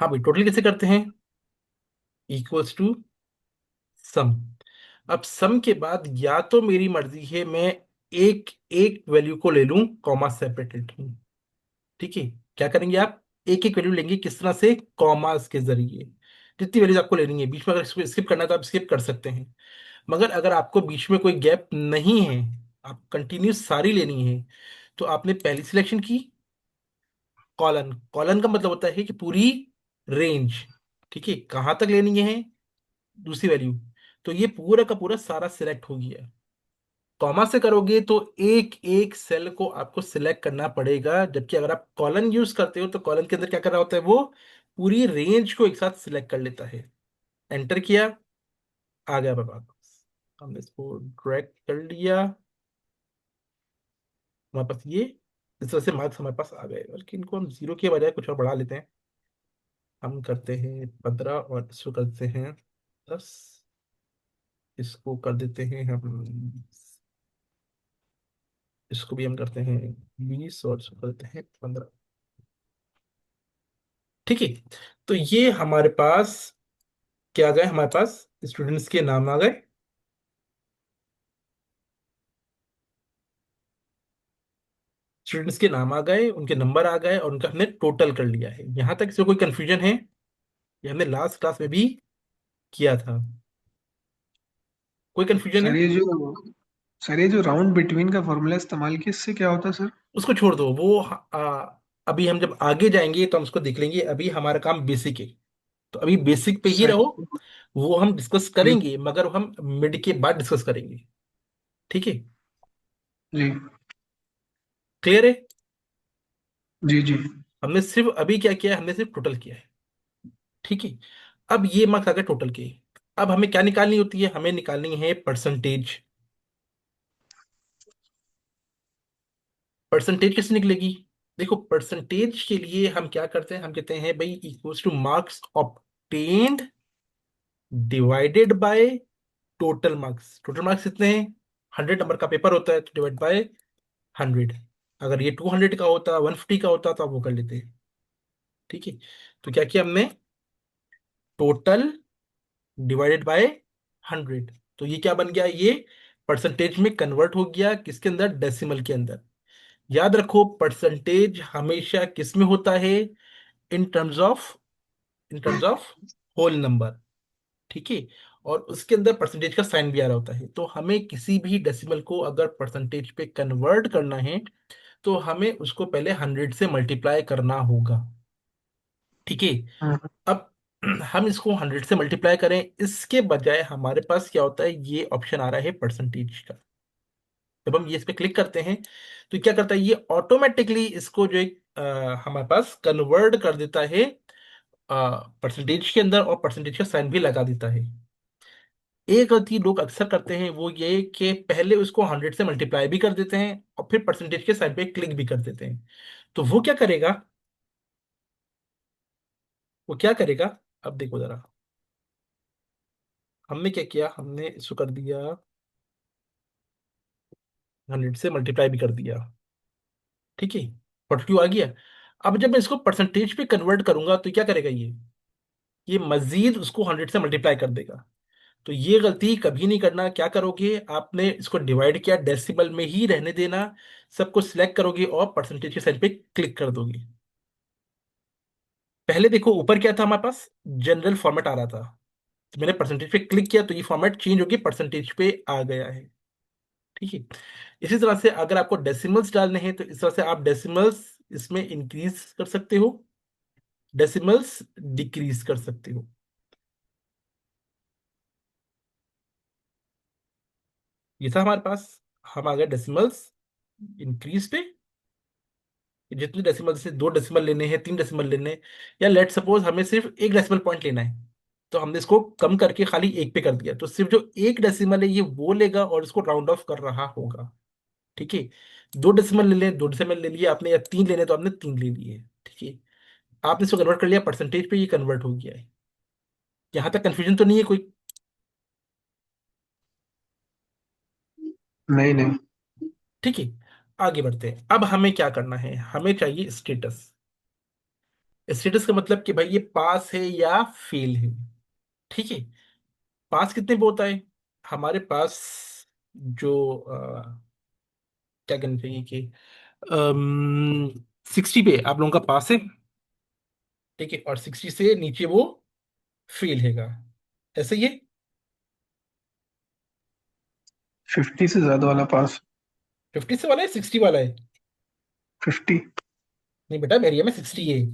हाँ भाई, टोटल कैसे करते हैं? Equals to some. अब सम के बाद या तो मेरी मर्जी है मैं एक एक वैल्यू को ले लूं, कॉमा सेपरेटेड लूं। ठीक है। क्या करेंगे आप? एक एक वैल्यू लेंगे, किस तरह से? कॉमास के जरिए। जितनी वैल्यूज आपको लेनी है, बीच में अगर स्किप करना है तो आप स्किप कर सकते हैं। मगर अगर आपको बीच में कोई गैप नहीं है, आप कंटिन्यूस सारी लेनी है, तो आपने पहली सिलेक्शन की कॉलन। कॉलन का मतलब होता है कि पूरी रेंज। ठीक है, कहाँ तक लेनी है दूसरी वैल्यू। तो ये पूरा का पूरा सारा सिलेक्ट हो गया। कॉमा से करोगे तो एक एक सेल को आपको सिलेक्ट करना पड़ेगा, जबकि अगर आप कॉलन यूज करते हो तो कॉलन के अंदर क्या कर रहा होता है, वो पूरी रेंज को एक साथ सिलेक्ट कर लेता है। एंटर किया, आ गया हमारे पास। हमने इसको ड्रैग कर लिया, हमारे पास ये इस तरह से मार्क्स हमारे पास आ गए। बल्कि इनको हम जीरो के बजाय कुछ और बढ़ा लेते हैं। हम करते हैं 15 और इसको करते हैं 10। इसको कर देते हैं हम, इसको भी हम करते हैं 20 और इसको करते हैं 15। ठीक है। तो ये हमारे पास क्या आ गए, हमारे पास स्टूडेंट्स के नाम आ गए। स्टूडेंट्स के नाम आ गए, उनके नंबर आ गए, और उनका हमने टोटल कर लिया है। यहां तक इसमें कोई कंफ्यूजन है? ये हमने लास्ट क्लास में भी किया था। कोई कंफ्यूजन है? सर ये जो सर ये जो राउंड बिटवीन का फॉर्मूला इस्तेमाल किया, इससे क्या होता है सर? उसको छोड़ दो, वो अभी हम जब आगे जाएंगे तो हम उसको देख लेंगे। अभी हमारा काम बेसिक है, तो अभी बेसिक पे ही सर रहो। वो हम डिस्कस जी करेंगे, मगर हम मिड के बाद डिस्कस करेंगे। ठीक है। जी क्लियर है? जी जी। हमने सिर्फ अभी क्या किया है, हमने सिर्फ टोटल किया है। ठीक है। अब ये मार्क्स आ गए टोटल के। अब हमें क्या निकालनी होती है? हमें निकालनी है परसेंटेज। परसेंटेज कैसे निकलेगी? देखो, परसेंटेज के लिए हम क्या करते हैं, हम कहते हैं भाई equals two marks obtained divided by total marks. Total marks कितने हैं? 100 नंबर का पेपर होता है, तो डिवाइड बाय 100। अगर ये 200 का होता, 150 का होता, तो आप वो कर लेते। ठीक है। तो क्या किया हमने? Total divided by 100। तो ये क्या बन गया? ये परसेंटेज में कन्वर्ट हो गया, किसके अंदर? डेसिमल के अंदर। याद रखो, परसेंटेज हमेशा किस में होता है? In terms of, in terms of whole number. ठीक है। और उसके अंदर परसेंटेज का साइन भी आ रहा होता है। तो हमें किसी भी डेसिमल को अगर परसेंटेज पे कन्वर्ट करना है, तो हमें उसको पहले 100 से मल्टीप्लाई करना होगा। ठीक है। हाँ। अब हम इसको 100 से मल्टीप्लाई करें, इसके बजाय हमारे पास क्या होता है, ये ऑप्शन आ रहा है परसेंटेज का। जब हम ये इस पे क्लिक करते हैं, तो क्या करता है, ये ऑटोमेटिकली इसको जो एक हमारे पास कन्वर्ट कर देता है परसेंटेज के अंदर, और परसेंटेज का साइन भी लगा देता है। एक गलती लोग अक्सर करते हैं, वो ये कि पहले उसको 100 से मल्टीप्लाई भी कर देते हैं और फिर परसेंटेज के साइन पे क्लिक भी कर देते हैं। तो वो क्या करेगा, वो क्या करेगा? अब देखो जरा, हमने क्या किया, हमने इसको कर दिया 100 से मल्टीप्लाई भी कर दिया। ठीक है। 42 आ गया। अब जब मैं इसको परसेंटेज पे कन्वर्ट करूंगा, तो क्या करेगा ये मजीद उसको 100 से मल्टीप्लाई कर देगा। तो ये गलती कभी नहीं करना। क्या करोगे, आपने इसको डिवाइड किया, डेसिमल में ही रहने देना। सबको सिलेक्ट करोगे और परसेंटेज के साइड पे क्लिक कर दोगे। पहले देखो ऊपर क्या था हमारे पास, जनरल फॉर्मेट आ रहा था। तो मैंने परसेंटेज पे क्लिक किया, तो ये फॉर्मेट चेंज होके परसेंटेज पे आ गया है। ठीक है। इसी तरह से अगर आपको डेसिमल्स डालने हैं, तो इस तरह से आप डेसिमल्स इसमें इंक्रीज कर सकते हो, डेसिमल्स डिक्रीज कर सकते हो। ये था हमारे पास। हम आ गए डेसिमल्स इंक्रीज पे। जितने डेसिमल से 2 डेसिमल लेने हैं, 3 डेसिमल लेने हैं, या लेट सपोज हमें सिर्फ एक डेसिमल पॉइंट लेना है, तो हमने इसको कम करके खाली एक पे कर दिया। तो सिर्फ जो एक डेसिमल है ये वो लेगा और इसको राउंड ऑफ कर रहा होगा। ठीक है। 2 डेसिमल ले लें, 2 डेसिमल ले लिए आपने, या तीन लेने तो आपने तीन ले लिए। ठीक है। आपने इसको कन्वर्ट कर लिया परसेंटेज पे, ये कन्वर्ट हो गया है। यहाँ तक कंफ्यूजन तो नहीं है कोई? नहीं नहीं। ठीक है। आगे बढ़ते हैं। अब हमें क्या करना है, हमें चाहिए स्टेटस। स्टेटस का मतलब कि भाई ये पास है या फेल है। ठीक है। पास कितने पे होता है हमारे पास, जो क्या कहना चाहिए कि 60 पे आप लोगों का पास है। ठीक है, और 60 से नीचे वो फेल हैगा, ऐसे ही है। 50 से ज्यादा वाला पास। 50 से वाला है, 60 वाला है? 50। नहीं बेटा, मेरे एरिया में 60 है।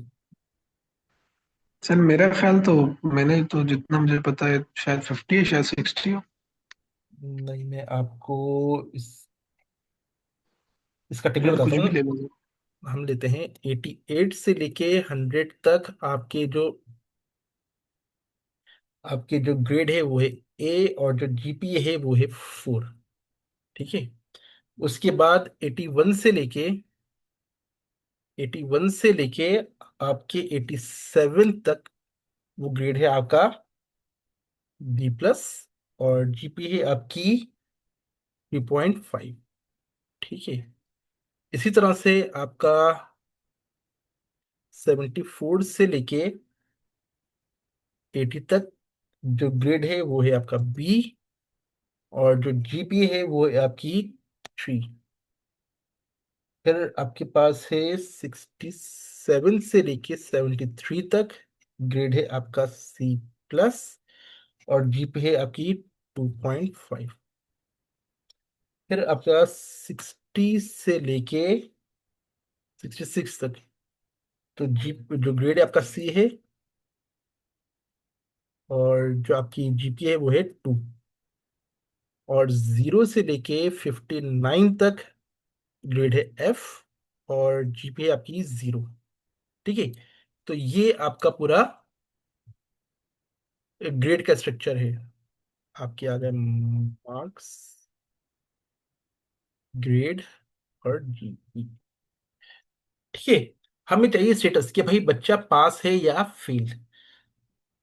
सर मेरा ख्याल तो, मैंने तो जितना मुझे पता है शायद 50 है, शायद 60 हो। नहीं, मैं आपको इसका टेबल खैर बताता कुछ भी हूँ। ले लो। हम लेते हैं 88 से लेके 100 तक, आपके जो ग्रेड है वो है ए, और जो जीपीए है वो है 4। ठीक है। उसके बाद 81 से लेके आपके 87 तक वो ग्रेड है आपका B+, और जीपीए है आपकी 3.5। ठीक है। इसी तरह से आपका 74 से लेके 80 तक जो ग्रेड है वो है आपका बी, और जो जीपीए है वो है आपकी 3। फिर आपके पास है 67 से लेके 73 तक, ग्रेड है आपका C+, और जीपीए है आपकी 2.5। फिर आपका 60 से लेके 66 तक, तो जी जो ग्रेड है आपका C है, और जो आपकी जीपीए है वो है 2। और 0 से लेके 59 तक ग्रेड है F, और जीपीए आपकी 0। ठीक है। तो ये आपका पूरा ग्रेड का स्ट्रक्चर है। आपके आ गए मार्क्स, ग्रेड, और जीपी। ठीक है। हमें चाहिए स्टेटस कि भाई बच्चा पास है या फेल,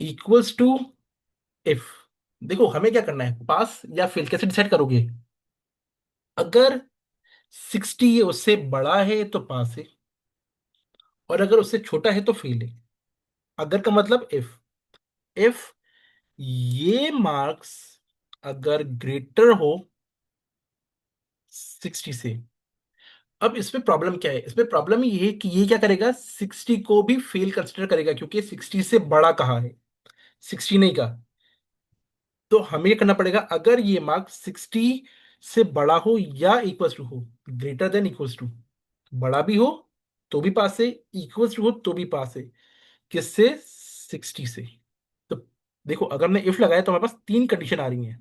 इक्वल्स टू इफ। देखो हमें क्या करना है, पास या फेल कैसे डिसाइड करोगे? अगर 60 ये उससे बड़ा है तो पास है, और अगर उससे छोटा है तो फेल है। अगर का मतलब इफ, इफ ये मार्क्स अगर ग्रेटर हो 60 से। अब इसमें प्रॉब्लम क्या है, इसमें प्रॉब्लम ये है कि ये क्या करेगा, 60 को भी फेल कंसिडर करेगा, क्योंकि 60 से बड़ा कहा है, 60 नहीं कहा। तो हमें ये करना पड़ेगा, अगर ये मार्क्स 60 से बड़ा हो या इक्वल टू हो, ग्रेटर देन इक्वल टू, बड़ा भी हो तो भी पास है, इक्वल टू हो तो भी पास है। किससे? 60 से। तो देखो, अगर हमने इफ लगाया तो हमारे पास तीन कंडीशन आ रही हैं।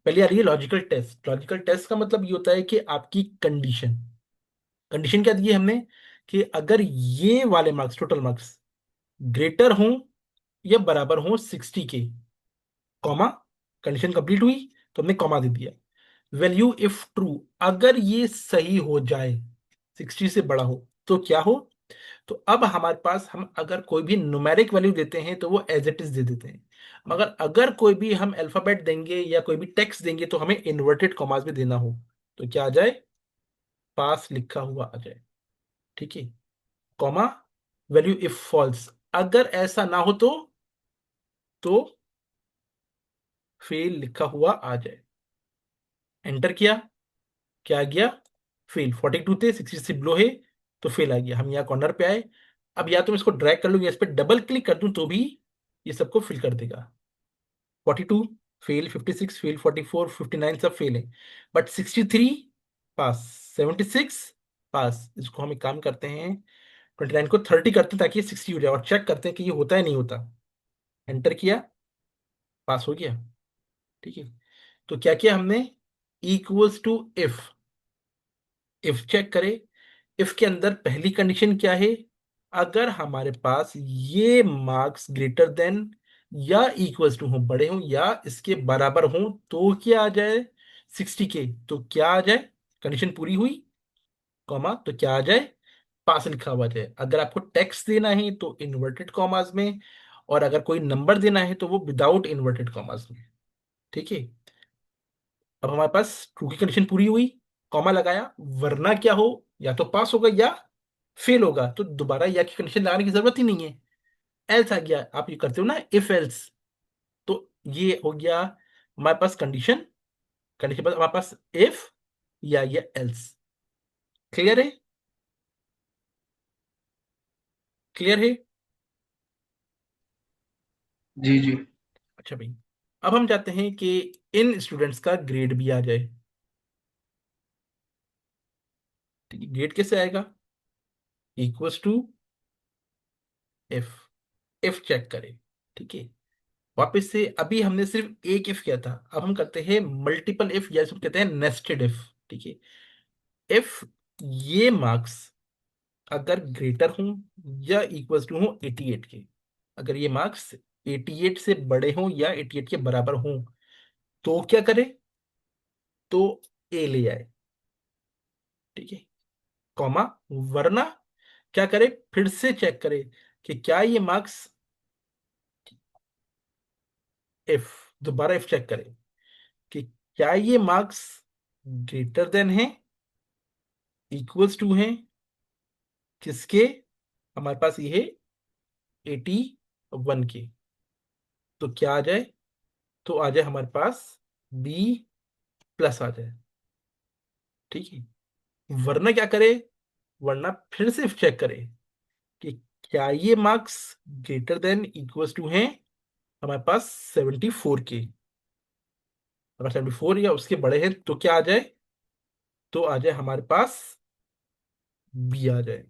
पहली आ रही है लॉजिकल टेस्ट। लॉजिकल टेस्ट का मतलब ये होता है कि आपकी कंडीशन, कंडीशन क्या दी है हमने, कि अगर ये वाले मार्क्स, टोटल मार्क्स, ग्रेटर हों या बराबर हों 60 के, कॉमा, कंडीशन कंप्लीट हुई तो हमने कॉमा दे दिया। वैल्यू इफ ट्रू, अगर ये सही हो जाए, 60 से बड़ा हो, तो क्या हो? तो अब हमारे पास, हम अगर कोई भी न्यूमेरिक वैल्यू देते हैं तो वो एज इट इज दे देते हैं, मगर अगर कोई भी हम अल्फाबेट देंगे या कोई भी टेक्स्ट देंगे तो हमें इन्वर्टेड कॉमास में देना हो, तो क्या आ जाए? पास लिखा हुआ आ जाए। ठीक है। कॉमा, वैल्यू इफ फॉल्स, अगर ऐसा ना हो तो फेल लिखा हुआ आ जाए। एंटर किया, क्या आ गया? फेल। 42 थे, 60 से बिलो है, तो फेल आ गया। हम यहाँ कॉर्नर पे आए। अब या तो मैं इसको ड्रैग कर लूँ या इस पर डबल क्लिक कर दूं तो भी ये सबको फिल कर देगा। 42 फेल, 56 फेल, 44 59 सब फेल है, बट 63 पास, 76 पास। इसको हम एक काम करते हैं, 29 को 30 करते हैं ताकि ये 60 हो जाए, और चेक करते हैं कि ये होता है नहीं होता। एंटर किया, पास हो गया। ठीक है। तो क्या किया हमने, equals to if, if check करें। इफ के अंदर पहली कंडीशन क्या है, अगर हमारे पास ये मार्क्स ग्रेटर देन या इक्वल्स टू हो, बड़े हो या इसके बराबर हो, तो क्या आ जाए? 60 के, तो क्या आ जाए? कंडीशन पूरी हुई, कॉमा, तो क्या आ जाए? पास लिखा हुआ आ जाए। अगर आपको टेक्स्ट देना है तो इन्वर्टेड कॉमास में, और अगर कोई नंबर देना है तो वो विदाउट इन्वर्टेड कॉमास में। ठीक है। अब हमारे पास ट्रू की कंडीशन पूरी हुई, कॉमा लगाया, वरना क्या हो, या तो पास होगा या फेल होगा तो दोबारा या की कंडीशन लगाने की जरूरत ही नहीं है। एल्स आ गया, आप ये करते हो ना इफ एल्स। तो ये हो गया हमारे पास कंडीशन। कंडीशन पर हमारे पास इफ या ये एल्स। क्लियर है? क्लियर है? जी जी। अच्छा भाई, अब हम चाहते हैं कि इन स्टूडेंट्स का ग्रेड भी आ जाए। ठीक है, ग्रेड कैसे आएगा? Equals to F. F check करें। ठीक है, वापस से अभी हमने सिर्फ एक इफ किया था, अब हम करते हैं मल्टीपल इफ या इसको कहते हैं नेस्टेड इफ। ठीक है, इफ ये मार्क्स अगर ग्रेटर हों या इक्वल्स टू हो 88 के, अगर ये मार्क्स 88 से बड़े हों या 88 के बराबर हों, तो क्या करे? तो ए ले आए। ठीक है, कॉमा, वरना क्या करे? फिर से चेक करे कि क्या ये मार्क्स, इफ, दोबारा इफ चेक करे कि क्या ये मार्क्स ग्रेटर देन है, इक्वल्स टू है किसके? हमारे पास ये है 81 के। तो क्या आ जाए? तो आ जाए हमारे पास बी प्लस आ जाए। ठीक है, वरना क्या करे? वरना फिर से चेक करे कि क्या ये marks greater than equals to है हमारे पास 74 के। अगर 74 या उसके बड़े हैं तो क्या आ जाए? तो आ जाए हमारे पास बी आ जाए।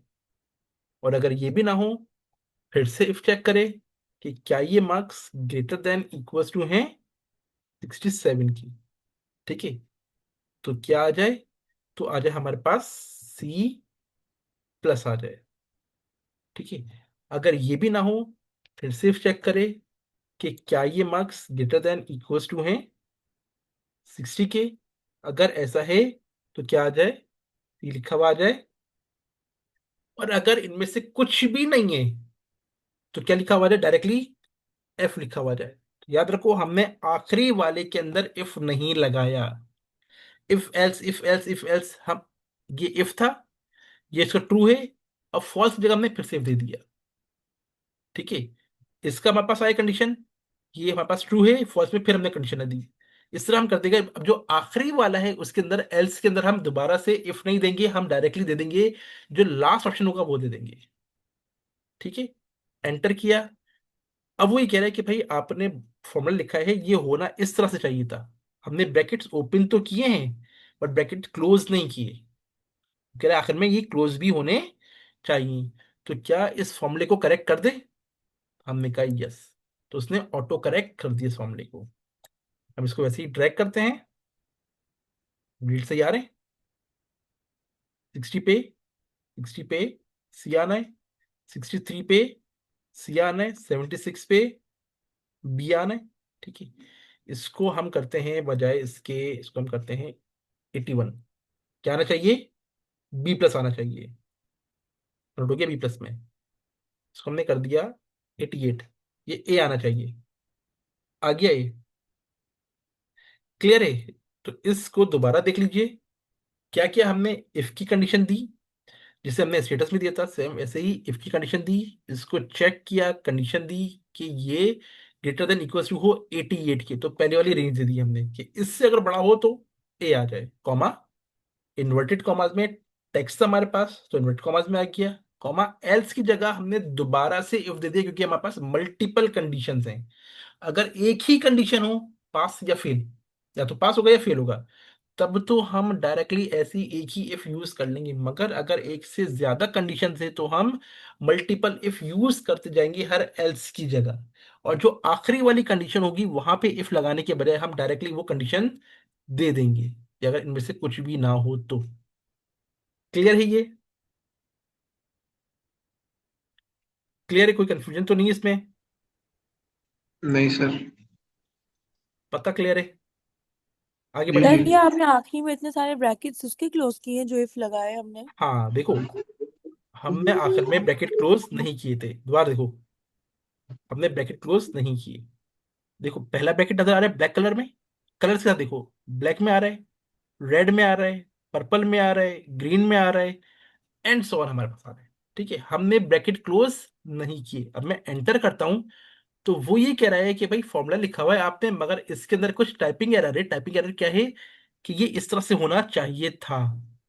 और अगर ये भी ना हो, फिर से इफ चेक करे कि क्या ये marks greater than equals to है 67 की। ठीक है, तो क्या आ जाए? तो आ जाए हमारे पास सी प्लस आ जाए। ठीक है, अगर ये भी ना हो, फिर से चेक करे कि क्या ये marks greater than equals to है 60 के। अगर ऐसा है तो क्या आ जाए? सी लिखा हुआ आ जाए। और अगर इनमें से कुछ भी नहीं है तो क्या लिखा हुआ आ जाए? डायरेक्टली एफ लिखा हुआ आ जाए। तो याद रखो, हमने आखिरी वाले के अंदर इफ नहीं लगाया। If else if else if else, हम ये इफ था, ये इसका ट्रू है, अब फॉल्स जगह हमने फिर से दे दिया। ठीक है, इसका हमारे पास आया कंडीशन, ये हमारे पास ट्रू है, फॉल्स में फिर हमने कंडीशन दी। इस तरह हम कर देंगे। अब जो आखिरी वाला है उसके अंदर एल्स के अंदर हम दोबारा से इफ नहीं देंगे, हम डायरेक्टली दे देंगे, जो लास्ट ऑप्शन होगा वो दे देंगे। ठीक है, एंटर किया। अब वो ये कह रहा है कि भाई आपने फॉर्मूला लिखा है, ये होना इस तरह से चाहिए था। हमने ब्रैकेट्स ओपन तो किए हैं बट ब्रैकेट क्लोज नहीं किए। कह रहा है आखिर में ये क्लोज भी होने चाहिए। तो क्या इस फॉर्मूले को करेक्ट कर दे? हमने कहा यस। तो उसने ऑटो करेक्ट कर दिया इस फॉर्मूले को। हम इसको वैसे ही ड्रैग करते हैं। ग्रिड से आ रहे हैं 60 पे, 60 पे सी आना है, 63 पे सी आना है, 76 पे बी आना है। ठीक है, इसको हम करते हैं बजाय इसके, इसको हम करते हैं 81। क्या आना चाहिए? बी प्लस आना चाहिए। नोट हो गया बी प्लस में, इसको हमने कर दिया 88। ये ए आना चाहिए। आ गया ए। क्लियर है? तो इसको दोबारा देख लीजिए, क्या क्या हमने इफ की कंडीशन दी, जिसे हमने स्टेटस में दिया था, सेम ऐसे ही इफ की कंडीशन दी। इसको चेक किया, कंडीशन दी कि ये ग्रेटर देन इक्वल्स टू हो 88 के, तो पहले वाली रेंज दे दी हमने कि इससे अगर बड़ा हो तो ए आ जाए, कॉमा, इन्वर्टेड कॉमास में टेक्स्ट था हमारे पास तो इन्वर्टेड कॉमास में आ गया, कॉमा, एल्स की जगह हमने दोबारा से इफ दे दिया क्योंकि हमारे पास मल्टीपल कंडीशंस हैं। अगर एक ही कंडीशन हो, पास या फेल, या तो पास होगा या फेल होगा, तब तो हम डायरेक्टली ऐसी एक ही इफ यूज कर लेंगे। मगर अगर एक से ज्यादा कंडीशन है तो हम मल्टीपल इफ यूज करते जाएंगे हर एल्स की जगह। और जो आखिरी वाली कंडीशन होगी वहां पे इफ लगाने के बजाय हम डायरेक्टली वो कंडीशन दे देंगे कि अगर इनमें से कुछ भी ना हो तो। क्लियर है ये? क्लियर है? कोई कंफ्यूजन तो नहीं है इसमें? नहीं सर। पक्का क्लियर है? आगे जी बढ़े? जी। सर ये आपने आखिरी में इतने सारे ब्रैकेट्स उसके क्लोज किए हैं जो इफ लगाए हमने। हाँ देखो, हमने आखिर में ब्रैकेट क्लोज नहीं किए थे, दोबारा देखो, हमने ब्रैकेट क्लोज नहीं किए। देखो पहला ब्रैकेट नजर आ रहा है ब्लैक कलर में, कलर के साथ देखो, ब्लैक में आ रहा है, रेड में आ रहा है, पर्पल में आ रहा है, ग्रीन में आ रहा है, एंड सो ऑन हमारे पास आ रहा है। ठीक है, हमने ब्रैकेट क्लोज नहीं किए। अब मैं एंटर करता हूं तो वो ये कह रहा है कि भाई फॉर्मूला लिखा हुआ है आपने, मगर इसके अंदर कुछ टाइपिंग एरर है। टाइपिंग एरर क्या है कि ये इस तरह से होना चाहिए था,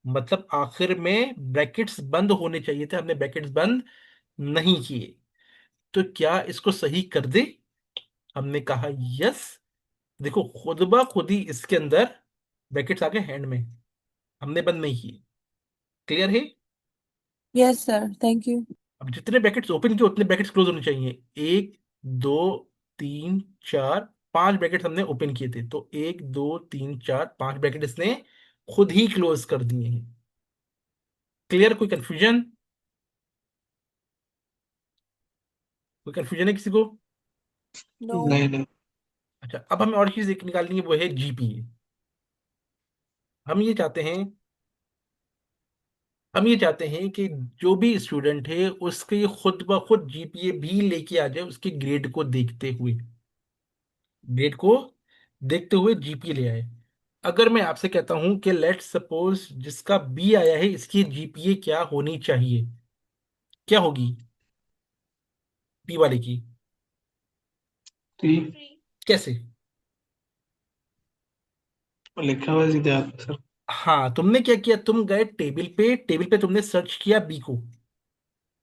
मतलब आखिर में ब्रैकेट्स बंद होने चाहिए थे, हमने ब्रैकेट्स बंद नहीं किए। तो क्या इसको सही कर दे? हमने कहा यस। देखो खुद ब खुद ही इसके अंदर ब्रैकेट्स आ गए हैंड में, हमने बंद नहीं किए। क्लियर है? Yes sir, thank you. अब जितने ब्रैकेट्स ओपन किए उतने ब्रैकेट्स क्लोज होने चाहिए। एक, दो, तीन, चार, पांच ब्रैकेट्स हमने ओपन किए थे, तो एक, दो, तीन, चार, पांच ब्रैकेट इसने खुद ही क्लोज कर दिए हैं। क्लियर? कोई कंफ्यूजन? कोई कंफ्यूजन है किसी को? नो। नहीं नहीं। अच्छा, अब हमें और चीज एक निकालनी है, वो है जीपीए। हम ये चाहते हैं हम ये चाहते हैं कि जो भी स्टूडेंट है उसके खुद ब खुद जीपीए भी लेके आ जाए, उसके ग्रेड को देखते हुए जीपीए ले आए। अगर मैं आपसे कहता हूं कि लेट्स सपोज जिसका बी आया है इसकी जीपीए क्या होनी चाहिए, क्या होगी बी वाले की? थ्री। कैसे? लिखा हुआ है सीधे हाथ में सर। हाँ, तुमने क्या किया, तुम गए टेबल पे तुमने सर्च किया बी को,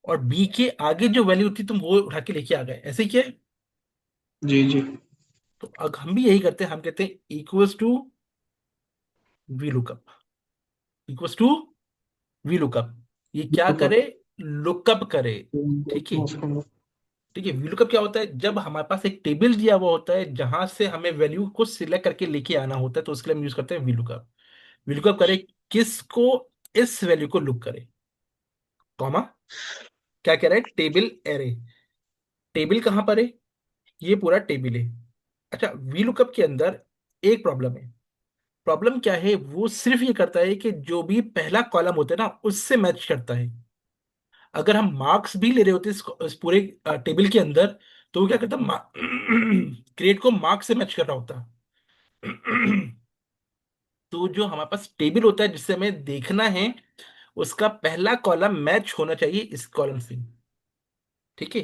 और बी के आगे जो वैल्यू थी तुम वो उठा के लेके आ गए, ऐसे ही किया है? जी जी। तो अब हम भी यही करते हैं, हम कहते हैं equals to V lookup, equals to V lookup. ये क्या लुकअप। करे? लुकअप करे। ठीक है। ठीक है, VLOOKUP क्या होता है? जब हमारे पास एक टेबल दिया हुआ होता है जहां से हमें वैल्यू को सिलेक्ट करके लेके आना होता है, तो उसके लिए हम यूज करते हैं VLOOKUP। VLOOKUP करे किसको? इस वैल्यू को लुक करे, कॉमा, क्या कह रहा है? Table array. टेबल कहां पर है? ये पूरा टेबल है। अच्छा, VLOOKUP के अंदर एक प्रॉब्लम है। प्रॉब्लम क्या है? वो सिर्फ ये करता है कि जो भी पहला कॉलम होता है ना उससे मैच करता है। अगर हम मार्क्स भी ले रहे होते इस पूरे टेबल के अंदर, तो वो क्या करता? ग्रेड को मार्क्स से मैच कर रहा होता। तो जो हमारे पास टेबल होता है जिससे हमें देखना है, उसका पहला कॉलम मैच होना चाहिए इस कॉलम से। ठीक है,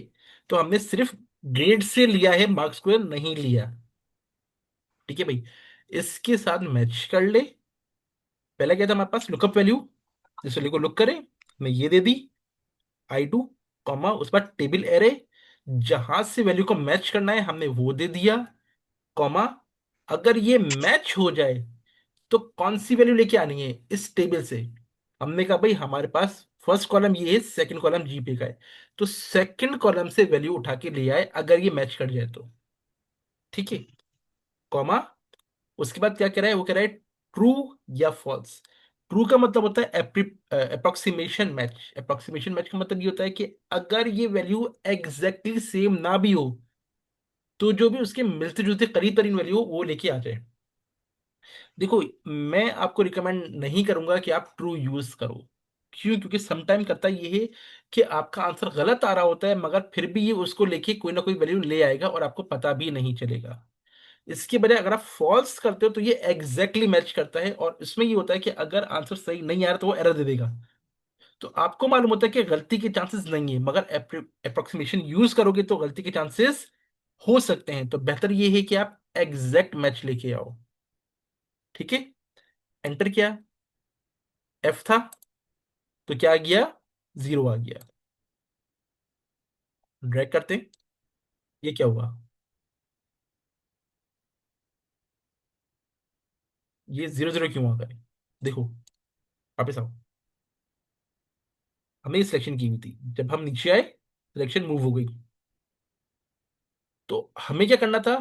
तो हमने सिर्फ ग्रेड से लिया है, मार्क्स को नहीं लिया। ठीक है भाई, इसके साथ मैच कर ले। पहला क्या था हमारे पास? लुकअप वैल्यू, जिस वैल्यू को लुक करें, मैं ये दे दी I2, कॉमा, उस पर टेबल एरे, जहां से वैल्यू को मैच करना है हमने वो दे दिया, कॉमा, अगर ये मैच हो जाए तो कौन सी वैल्यू लेके आनी है इस टेबल से? हमने कहा भाई हमारे पास फर्स्ट कॉलम ये है, सेकंड कॉलम जीपे का है, तो सेकंड कॉलम से वैल्यू उठा के ले आए अगर ये मैच कर जाए तो। ठीक है, कॉमा, उसके बाद क्या कह रहा है? वो कह रहा है ट्रू या फॉल्स। ट्रू का मतलब होता है अप्रोक्सीमेशन मैच। अप्रोक्सीमेशन मैच का मतलब ये होता है कि अगर ये वैल्यू एग्जैक्टली सेम ना भी हो, तो जो भी उसके मिलते जुलते करीब करीब वैल्यू हो वो लेके आ जाए। देखो, मैं आपको रिकमेंड नहीं करूंगा कि आप ट्रू यूज करो। क्यों? क्योंकि समटाइम करता ये है कि आपका आंसर गलत आ रहा होता है, मगर फिर भी ये उसको लेके कोई ना कोई वैल्यू ले आएगा और आपको पता भी नहीं चलेगा। इसके बजाय अगर आप फॉल्स करते हो तो ये एग्जैक्टली मैच करता है, और इसमें ये होता है कि अगर आंसर सही नहीं आ रहा तो वो एरर दे देगा। तो आपको मालूम होता है कि गलती के चांसेस नहीं है, मगर अप्रोक्सीमेशन यूज करोगे तो गलती के चांसेस हो सकते हैं। तो बेहतर ये है कि आप एग्जैक्ट मैच लेके आओ। ठीक है, एंटर किया, एफ था, तो क्या आ गया? जीरो आ गया। ड्रैग करते हैं, ये क्या हुआ? ये जीरो जीरो क्यों आ गए? देखो, वापस आओ। हमने सिलेक्शन की हुई थी, जब हम नीचे आए सिलेक्शन मूव हो गई। तो हमें क्या करना था?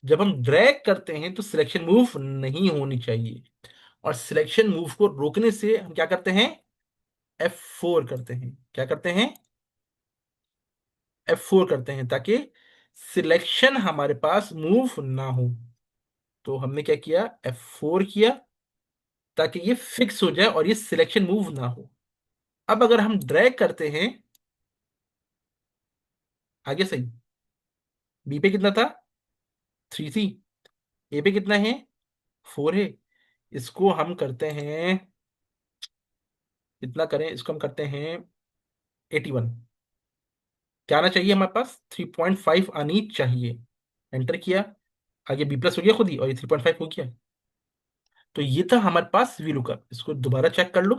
जब हम ड्रैग करते हैं तो सिलेक्शन मूव नहीं होनी चाहिए, और सिलेक्शन मूव को रोकने से हम क्या करते हैं? F4 करते हैं। क्या करते हैं? F4 करते हैं, ताकि सिलेक्शन हमारे पास मूव ना हो। तो हमने क्या किया? F4 किया, ताकि ये फिक्स हो जाए और ये सिलेक्शन मूव ना हो। अब अगर हम ड्रैग करते हैं, आगे सही, बी पे कितना था? 3 थी। ए पे कितना है? 4 है। इसको हम करते हैं, कितना करें इसको? हम करते हैं 81 क्या आना चाहिए हमारे पास? 3.5 आनी चाहिए। एंटर किया, आगे बी प्लस हो गया खुद ही, और ये 3.5 हो गया। तो ये था हमारे पास वी लुकअप। इसको दोबारा चेक कर लो,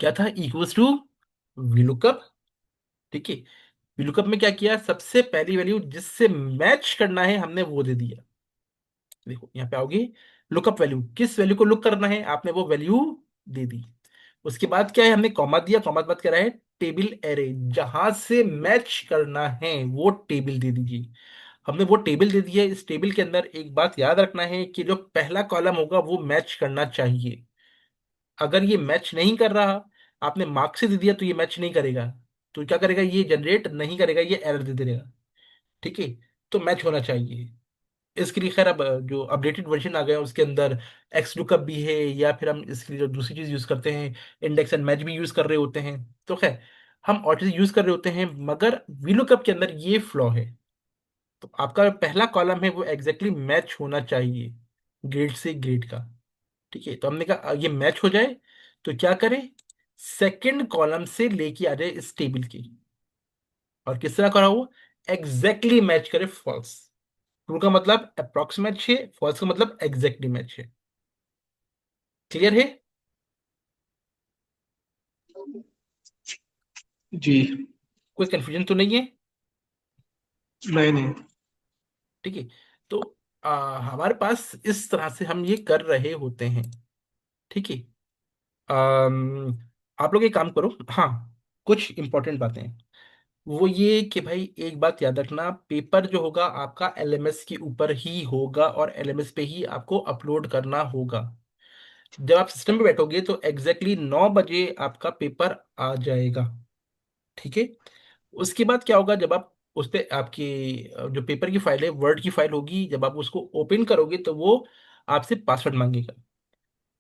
क्या था? Equals to V lookup. ठीक है, वी लुकअप में क्या किया? सबसे पहली वैल्यू जिससे मैच करना है हमने वो दे दिया। देखो यहाँ पे आओगे, लुकअप वैल्यू, किस वैल्यू को लुक करना है आपने वो वैल्यू दे दी। उसके बाद क्या है? हमने कॉमा दिया, कॉमा के बाद क्या रहा है? टेबल एरे, जहां से मैच करना है वो टेबल दे दीजिए। हमने वो टेबल दे दी है। इस टेबल के अंदर एक बात याद रखना है कि जो पहला कॉलम होगा वो मैच करना चाहिए। अगर ये मैच नहीं कर रहा, आपने मार्क्स से दे दिया तो ये मैच नहीं करेगा। तो क्या करेगा? ये जनरेट नहीं करेगा, ये एरर दे देगा। ठीक है, तो मैच होना चाहिए। इसके लिए खैर अब जो अपडेटेड वर्जन आ गया उसके अंदर एक्स लुकअप भी है, या फिर हम इसके लिए जो दूसरी चीज यूज करते हैं, इंडेक्स एंड मैच भी यूज कर रहे होते हैं। तो खैर हम और चीज यूज कर रहे होते हैं, मगर वी लुकअप के अंदर ये फ्लॉ है। तो आपका पहला कॉलम है वो एग्जैक्टली मैच होना चाहिए, ग्रेड से ग्रेड का। ठीक है, तो हमने कहा ये मैच हो जाए तो क्या करें? सेकंड कॉलम से लेके आ जाए इस टेबल की, और किस तरह करा हो? एग्जैक्टली मैच करे फॉल्स। ट्रू का मतलब अप्रोक्सीमेट है, फॉल्स का मतलब एग्जैक्टली मैच है। क्लियर है? जी। कोई कंफ्यूजन तो नहीं है? नहीं नहीं। ठीक है, तो हमारे पास इस तरह से हम ये कर रहे होते हैं। ठीक है, अम, आप लोग एक काम करो, हाँ, कुछ इंपॉर्टेंट बातें हैं। वो ये कि भाई एक बात याद रखना, पेपर जो होगा आपका एलएमएस के ऊपर ही होगा, और एलएमएस पे ही आपको अपलोड करना होगा। जब आप सिस्टम पे बैठोगे तो एग्जैक्टली 9 बजे आपका पेपर आ जाएगा। ठीक है, उसके बाद क्या होगा? जब आप उस पे आपकी जो पेपर की फाइल है, वर्ड की फाइल होगी, जब आप उसको ओपन करोगे तो वो आपसे पासवर्ड मांगेगा।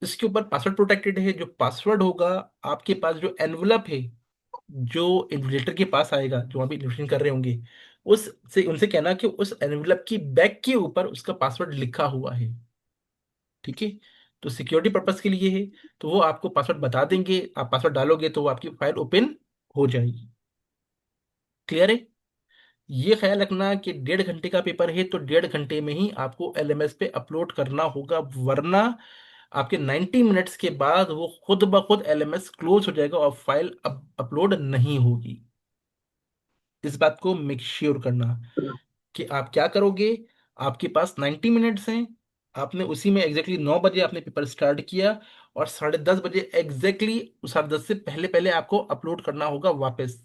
इसके ऊपर पासवर्ड प्रोटेक्टेड है। जो पासवर्ड होगा, आपके पास जो एनवलप है, जो इन्विजिलेटर के पास आएगा, जो अभी इन्विजिलेशन कर रहे होंगे, उस से उनसे कहना कि उस एनवलप की बैक के ऊपर उसका पासवर्ड लिखा हुआ है। ठीक है, तो सिक्योरिटी पर्पस के लिए है। तो वो आपको पासवर्ड बता देंगे, आप पासवर्ड डालोगे तो वो आपकी फाइल ओपन हो जाएगी। क्लियर है? ये ख्याल रखना कि 1.5 घंटे का पेपर है तो 1.5 घंटे में ही आपको एलएमएस पे अपलोड करना होगा, वरना आपके 90 मिनट्स के बाद वो खुद ब खुद एलएमएस क्लोज हो जाएगा और फाइल अब अपलोड नहीं होगी। इस बात को मेक श्योर करना कि आप क्या करोगे। आपके पास 90 मिनट्स हैं, आपने उसी में एग्जैक्टली 9 बजे आपने पेपर स्टार्ट किया, और 10:30 बजे एग्जैक्टली, 10:30 से पहले पहले आपको अपलोड करना होगा वापस।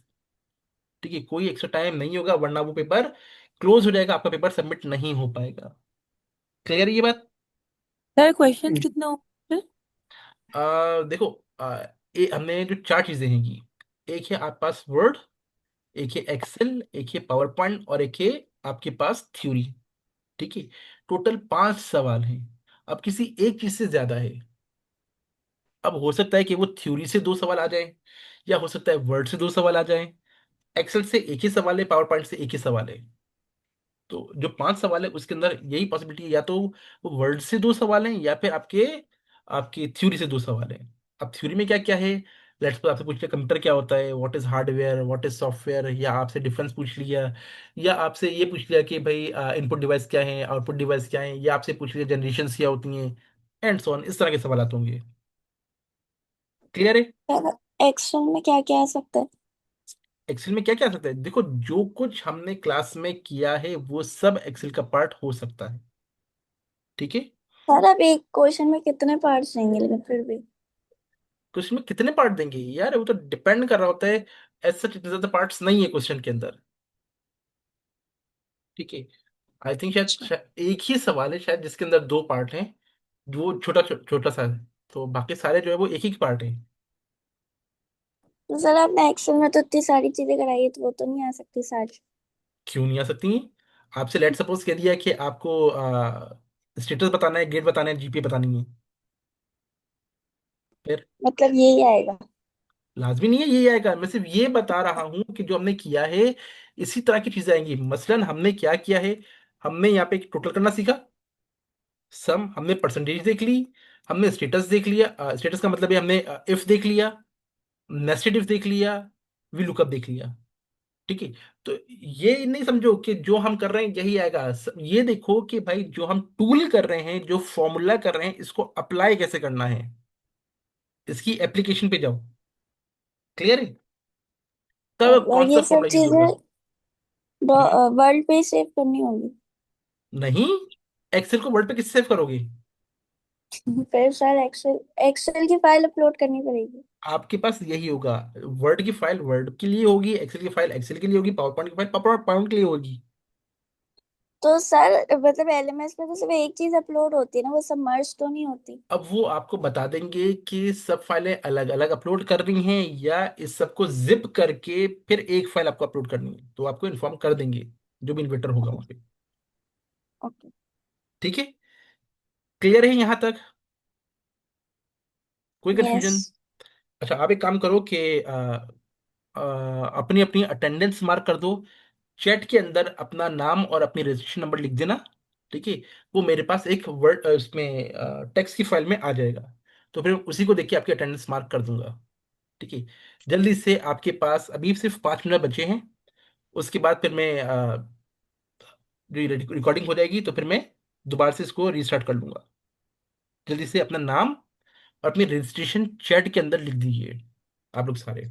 ठीक है, कोई एक्स्ट्रा टाइम नहीं होगा, वरना वो पेपर क्लोज हो जाएगा, आपका पेपर सबमिट नहीं हो पाएगा। क्लियर है ये बात? सर क्वेश्चंस कितना होंगे? देखो, हमने जो 4 चीजें हैं की, एक है आपके पास वर्ड, एक है एक्सेल, एक है पावर पॉइंट, और एक है आपके पास थ्योरी। ठीक है, टोटल 5 सवाल हैं। अब किसी एक चीज से ज्यादा है। अब हो सकता है कि वो थ्योरी से 2 सवाल आ जाए, या हो सकता है वर्ड से 2 सवाल आ जाए, एक्सेल से एक ही सवाल है, पावर पॉइंट से एक ही सवाल है। तो जो 5 सवाल है उसके अंदर यही पॉसिबिलिटी है, या तो वो वर्ड से 2 सवाल हैं, या फिर आपके आपकी थ्योरी से 2 सवाल हैं। अब थ्योरी में क्या क्या है? लेट्स सपोज आपसे पूछ लिया कंप्यूटर क्या होता है, what is hardware, what is software, या आपसे डिफरेंस पूछ लिया, या आपसे ये पूछ लिया कि भाई इनपुट डिवाइस क्या है, आउटपुट डिवाइस क्या है, या आपसे पूछ लिया जनरेशन क्या होती हैं, एंड सो ऑन। इस तरह के सवाल आते होंगे। क्लियर है? सर एक्सेल में क्या क्या आ सकता है? एक्सेल में क्या क्या आ सकता है? देखो, जो कुछ हमने क्लास में किया है वो सब एक्सेल का पार्ट हो सकता है। ठीक है, सर अब एक क्वेश्चन में कितने पार्ट्स रहेंगे लेकिन फिर भी? क्वेश्चन में कितने पार्ट देंगे यार, वो तो डिपेंड कर रहा होता है। ऐसा इतने ज्यादा पार्ट्स नहीं है क्वेश्चन के अंदर। ठीक है, आई थिंक शायद अच्छा। एक ही सवाल है शायद जिसके अंदर 2 पार्ट हैं, जो छोटा छोटा सा है। तो बाकी सारे जो है वो एक ही पार्ट है। तो सर आपने एक्सेल में तो इतनी सारी चीजें कराई है तो वो तो नहीं आ सकती सारी? क्यों नहीं आ सकती? आपसे लेट सपोज कह दिया कि आपको स्टेटस बताना है, ग्रेड बताना है, जीपीए बतानी है, फिर मतलब यही आएगा? लाजमी नहीं है यही आएगा। मैं सिर्फ ये बता रहा हूँ कि जो हमने किया है इसी तरह की चीजें आएंगी। मसलन हमने क्या किया है, हमने यहाँ पे टोटल करना सीखा, सम, हमने परसेंटेज देख ली, हमने स्टेटस देख लिया, स्टेटस का मतलब है हमने इफ देख लिया, नेस्टेड इफ देख लिया, वी लुकअप देख लिया। ठीक है। तो ये नहीं समझो कि जो हम कर रहे हैं यही आएगा, ये देखो कि भाई जो हम टूल कर रहे हैं, जो फॉर्मूला कर रहे हैं, इसको अप्लाई कैसे करना है, इसकी एप्लीकेशन पे जाओ। क्लियर है? तब और कौन सा ये सब फॉर्मूला यूज होगा? चीजें हम्म। वर्ल्ड पे सेव करनी होगी। नहीं, एक्सेल को वर्ड पे किससे सेव करोगे? फिर सर एक्सेल एक्सेल की फाइल अपलोड करनी पड़ेगी। आपके पास यही होगा, वर्ड की फाइल वर्ड के लिए होगी, एक्सेल की फाइल एक्सेल के लिए होगी, पावर पॉइंट की फाइल पावर पॉइंट के लिए होगी। तो सर मतलब एलएमएस में तो सिर्फ एक चीज अपलोड होती है ना, वो सब मर्ज तो नहीं होती। अब वो आपको बता देंगे कि सब फाइलें अलग अलग अपलोड करनी है, या इस सबको जिप करके फिर एक फाइल आपको अपलोड करनी है, तो आपको इन्फॉर्म कर देंगे जो भी इन्वेटर होगा वहां पे। ओके। ठीक है। क्लियर है यहाँ तक? कोई यस। कंफ्यूजन? अच्छा, आप एक काम करो कि अपनी अपनी अटेंडेंस मार्क कर दो, चैट के अंदर अपना नाम और अपनी रजिस्ट्रेशन नंबर लिख देना। ठीक है। वो मेरे पास एक वर्ड उसमें टेक्स्ट की फाइल में आ जाएगा, तो फिर उसी को देख के आपकी अटेंडेंस मार्क कर दूंगा। ठीक है। जल्दी से, आपके पास अभी सिर्फ 5 मिनट बचे हैं, उसके बाद फिर मैं जो रिकॉर्डिंग हो जाएगी तो फिर मैं दोबारा से इसको रीस्टार्ट कर लूंगा। जल्दी से अपना नाम और अपनी रजिस्ट्रेशन चैट के अंदर लिख दीजिए आप लोग सारे।